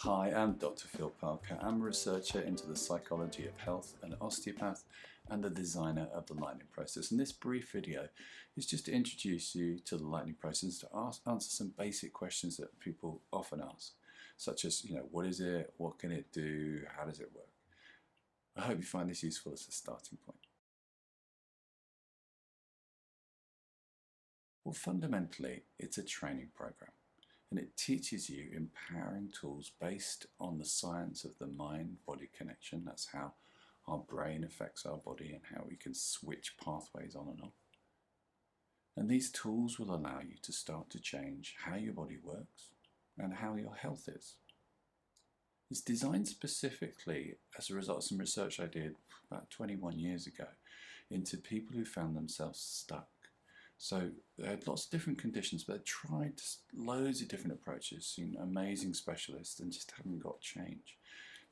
Hi, I'm Dr. Phil Parker. I'm a researcher into the psychology of health, an osteopath, and the designer of the lightning process. And this brief video is just to introduce you to the lightning process, to answer some basic questions that people often ask, such as, what is it, what can it do, how does it work? I hope you find this useful as a starting point. Well, fundamentally, it's a training program. And it teaches you empowering tools based on the science of the mind-body connection. That's how our brain affects our body and how we can switch pathways on and off. And these tools will allow you to start to change how your body works and how your health is. It's designed specifically as a result of some research I did about 21 years ago into people who found themselves stuck. So they had lots of different conditions, but they tried loads of different approaches, seen amazing specialists, and just haven't got change.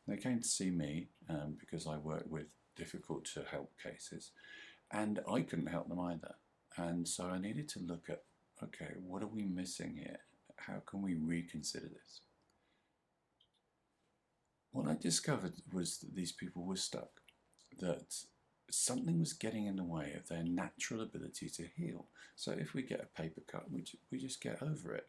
They came to see me because I work with difficult to help cases, and I couldn't help them either. And so I needed to look at, okay, what are we missing here? How can we reconsider this? What I discovered was that these people were stuck, that something was getting in the way of their natural ability to heal. So if we get a paper cut, we just get over it.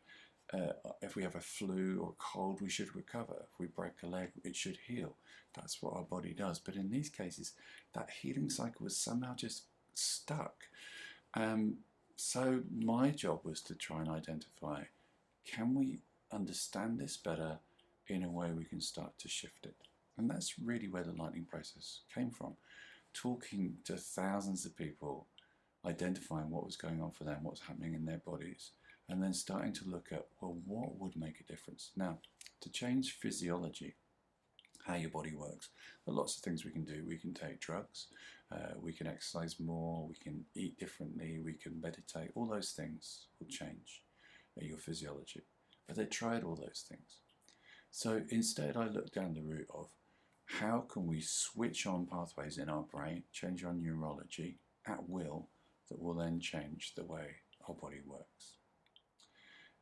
If we have a flu or a cold, we should recover. If we break a leg, it should heal. That's what our body does. But in these cases, that healing cycle was somehow just stuck. So my job was to try and identify, can we understand this better in a way we can start to shift it? And that's really where the lightning process came from. Talking to thousands of people, identifying what was going on for them, what's happening in their bodies, and then starting to look at, well, what would make a difference? Now, to change physiology, how your body works, there are lots of things we can do. We can take drugs, we can exercise more, we can eat differently, we can meditate. All those things will change your physiology. But they tried all those things. So instead, I looked down the route of, how can we switch on pathways in our brain, change our neurology at will, that will then change the way our body works?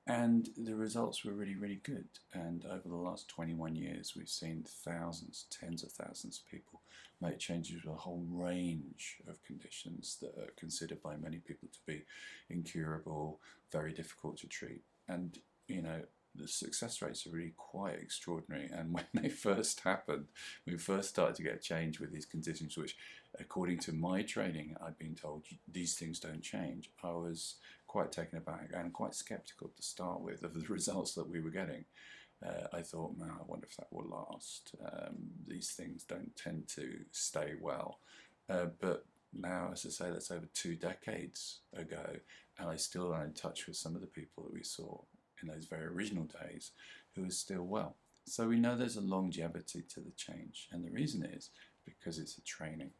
And the results were really, really good. And over the last 21 years, we've seen thousands, tens of thousands of people make changes with a whole range of conditions that are considered by many people to be incurable, very difficult to treat. And, the success rates are really quite extraordinary. And when they first happened, we first started to get change with these conditions, which, according to my training, I'd been told these things don't change. I was quite taken aback and quite skeptical to start with of the results that we were getting. I thought, man, I wonder if that will last. These things don't tend to stay well. But now, as I say, that's over 2 decades ago, and I still am in touch with some of the people that we saw in those very original days who are still well. So we know there's a longevity to the change, and the reason is because it's a training.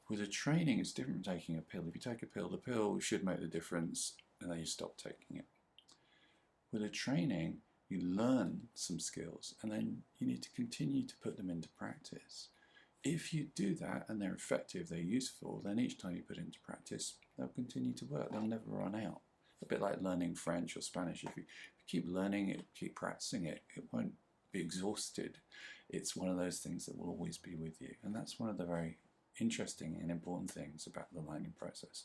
With a training, it's different from taking a pill. If you take a pill, the pill should make the difference, and then you stop taking it. With a training, you learn some skills, and then you need to continue to put them into practice. If you do that and they're effective, they're useful, then each time you put it into practice, they'll continue to work. They'll never run out. A bit like learning French or Spanish. If you keep learning it, keep practicing it, it won't be exhausted. It's one of those things that will always be with you. And that's one of the very interesting and important things about the lightning process.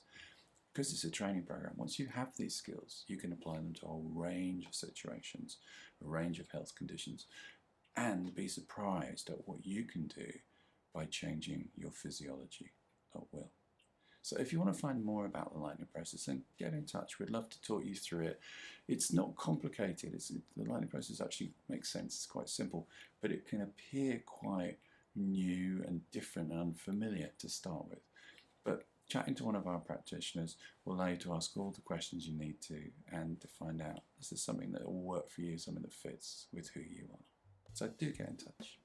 Because it's a training program, once you have these skills, you can apply them to a whole range of situations, a range of health conditions, and be surprised at what you can do by changing your physiology at will. So if you want to find more about the lightning process, then get in touch. We'd love to talk you through it. It's not complicated. The lightning process actually makes sense. It's quite simple, but it can appear quite new and different and unfamiliar to start with. But chatting to one of our practitioners will allow you to ask all the questions you need to, and to find out this is something that will work for you, something that fits with who you are. So do get in touch.